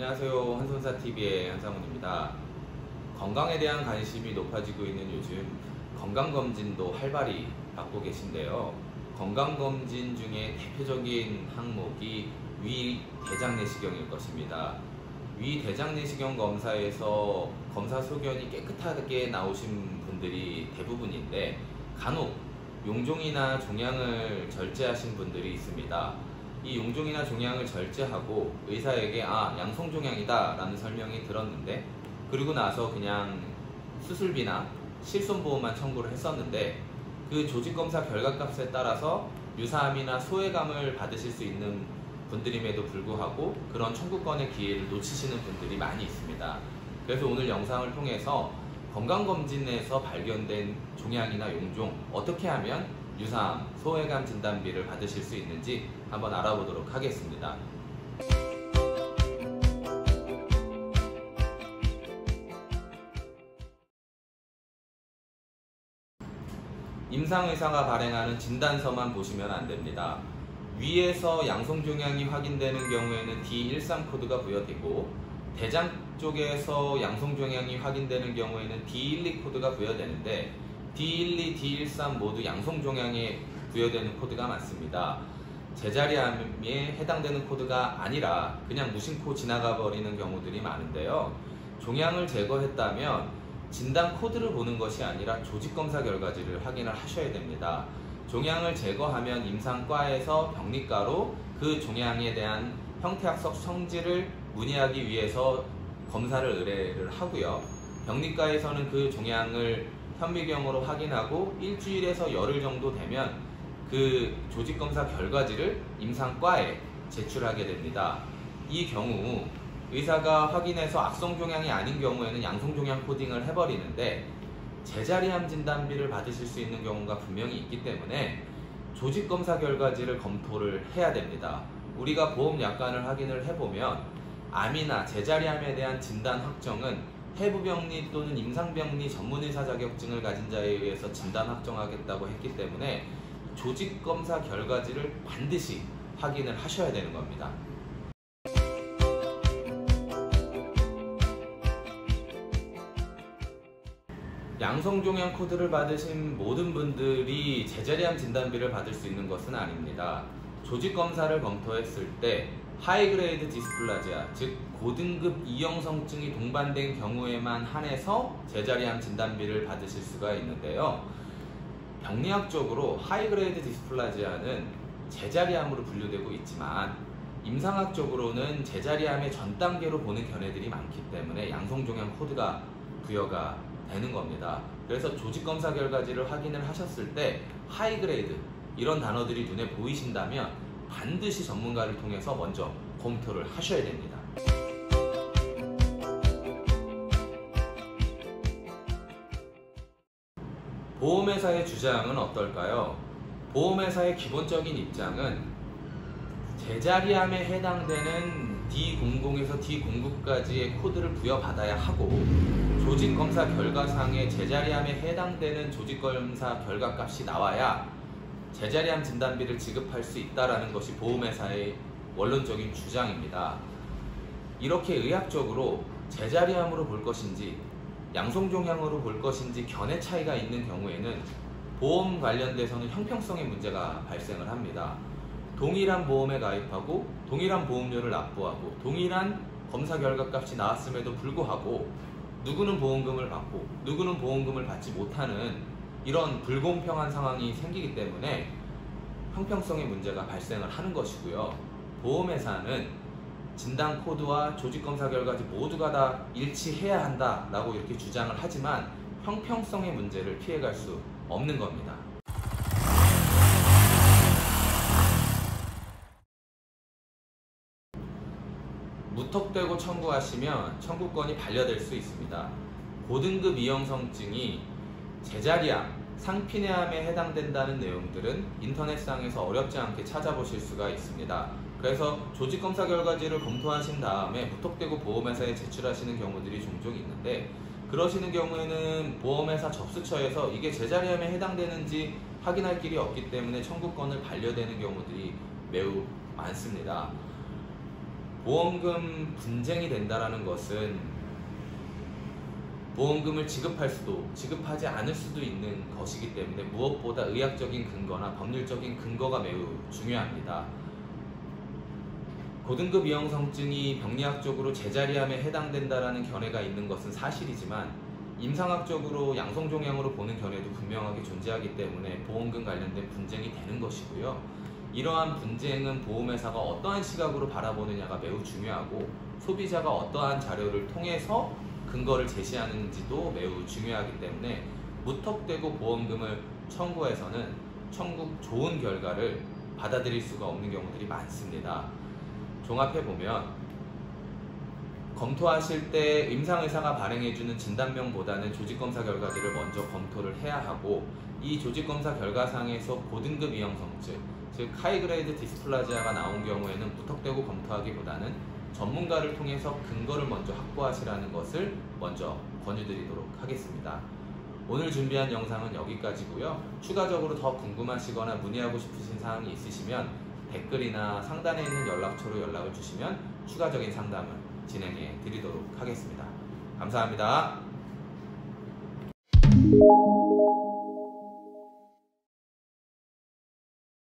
안녕하세요. 한손사TV의 한상훈입니다. 건강에 대한 관심이 높아지고 있는 요즘 건강검진도 활발히 받고 계신데요. 건강검진 중에 대표적인 항목이 위대장내시경일 것입니다. 위대장내시경 검사에서 검사 소견이 깨끗하게 나오신 분들이 대부분인데 간혹 용종이나 종양을 절제하신 분들이 있습니다. 이 용종이나 종양을 절제하고 의사에게 양성종양이다 라는 설명이 들었는데, 그리고 나서 그냥 수술비나 실손보험만 청구를 했었는데, 그 조직검사 결과값에 따라서 유사암이나 소외감을 받으실 수 있는 분들임에도 불구하고 그런 청구권의 기회를 놓치시는 분들이 많이 있습니다. 그래서 오늘 영상을 통해서 건강검진에서 발견된 종양이나 용종, 어떻게 하면 유사암, 소외감 진단비를 받으실 수 있는지 한번 알아보도록 하겠습니다. 임상의사가 발행하는 진단서만 보시면 안됩니다. 위에서 양성종양이 확인되는 경우에는 D13 코드가 부여되고, 대장 쪽에서 양성종양이 확인되는 경우에는 D12 코드가 부여되는데, D12, D13 모두 양성종양에 부여되는 코드가 맞습니다. 제자리암에 해당되는 코드가 아니라 그냥 무심코 지나가 버리는 경우들이 많은데요. 종양을 제거했다면 진단 코드를 보는 것이 아니라 조직검사 결과지를 확인을 하셔야 됩니다. 종양을 제거하면 임상과에서 병리과로 그 종양에 대한 형태학적 성질을 문의하기 위해서 검사를 의뢰를 하고요. 병리과에서는 그 종양을 현미경으로 확인하고 일주일에서 열흘 정도 되면 그 조직검사 결과지를 임상과에 제출하게 됩니다. 이 경우 의사가 확인해서 악성종양이 아닌 경우에는 양성종양 코딩을 해버리는데, 제자리암 진단비를 받으실 수 있는 경우가 분명히 있기 때문에 조직검사 결과지를 검토를 해야 됩니다. 우리가 보험약관을 확인을 해보면 암이나 제자리암에 대한 진단 확정은 해부병리 또는 임상병리 전문의사 자격증을 가진 자에 의해서 진단 확정하겠다고 했기 때문에 조직검사 결과지를 반드시 확인을 하셔야 되는 겁니다. 양성종양 코드를 받으신 모든 분들이 제자리암 진단비를 받을 수 있는 것은 아닙니다. 조직검사를 검토했을 때 하이그레이드 디스플라지아, 즉 고등급 이형성증이 동반된 경우에만 한해서 제자리암 진단비를 받으실 수가 있는데요. 병리학적으로 하이그레이드 디스플라지아는 제자리암으로 분류되고 있지만 임상학적으로는 제자리암의 전 단계로 보는 견해들이 많기 때문에 양성종양 코드가 부여가 되는 겁니다. 그래서 조직검사 결과지를 확인을 하셨을 때 하이그레이드 이런 단어들이 눈에 보이신다면 반드시 전문가를 통해서 먼저 검토를 하셔야 됩니다. 보험회사의 주장은 어떨까요? 보험회사의 기본적인 입장은 제자리암에 해당되는 D00에서 D09까지의 코드를 부여받아야 하고, 조직검사 결과상에 제자리암에 해당되는 조직검사 결과값이 나와야 제자리암 진단비를 지급할 수 있다는 것이 보험회사의 원론적인 주장입니다. 이렇게 의학적으로 제자리암으로 볼 것인지 양성종양으로 볼 것인지 견해 차이가 있는 경우에는 보험 관련돼서는 형평성의 문제가 발생을 합니다. 동일한 보험에 가입하고 동일한 보험료를 납부하고 동일한 검사 결과값이 나왔음에도 불구하고 누구는 보험금을 받고 누구는 보험금을 받지 못하는 이런 불공평한 상황이 생기기 때문에 형평성의 문제가 발생을 하는 것이고요. 보험회사는 진단 코드와 조직검사 결과지 모두가 다 일치해야 한다라고 이렇게 주장을 하지만 형평성의 문제를 피해갈 수 없는 겁니다. 무턱대고 청구하시면 청구권이 반려될 수 있습니다. 고등급 이형성증이 제자리암, 상피내암에 해당된다는 내용들은 인터넷상에서 어렵지 않게 찾아보실 수가 있습니다. 그래서 조직검사 결과지를 검토하신 다음에 무턱대고 보험회사에 제출하시는 경우들이 종종 있는데, 그러시는 경우에는 보험회사 접수처에서 이게 제자리암에 해당되는지 확인할 길이 없기 때문에 청구권을 반려되는 경우들이 매우 많습니다. 보험금 분쟁이 된다는 것은 보험금을 지급하지 않을 수도 있는 것이기 때문에 무엇보다 의학적인 근거나 법률적인 근거가 매우 중요합니다. 고등급 이형성증이 병리학적으로 제자리암에 해당된다라는 견해가 있는 것은 사실이지만 임상학적으로 양성종양으로 보는 견해도 분명하게 존재하기 때문에 보험금 관련된 분쟁이 되는 것이고요. 이러한 분쟁은 보험회사가 어떠한 시각으로 바라보느냐가 매우 중요하고 소비자가 어떠한 자료를 통해서 근거를 제시하는지도 매우 중요하기 때문에 무턱대고 보험금을 청구해서는 좋은 결과를 받아들일 수가 없는 경우들이 많습니다. 종합해보면 검토하실 때 임상의사가 발행해주는 진단명보다는 조직검사 결과들을 먼저 검토를 해야 하고 이 조직검사 결과상에서 고등급 이형성증, 즉 하이그레이드 디스플라지아가 나온 경우에는 무턱대고 검토하기보다는 전문가를 통해서 근거를 먼저 확보하시라는 것을 먼저 권유드리도록 하겠습니다. 오늘 준비한 영상은 여기까지고요. 추가적으로 더 궁금하시거나 문의하고 싶으신 사항이 있으시면 댓글이나 상단에 있는 연락처로 연락을 주시면 추가적인 상담을 진행해 드리도록 하겠습니다. 감사합니다.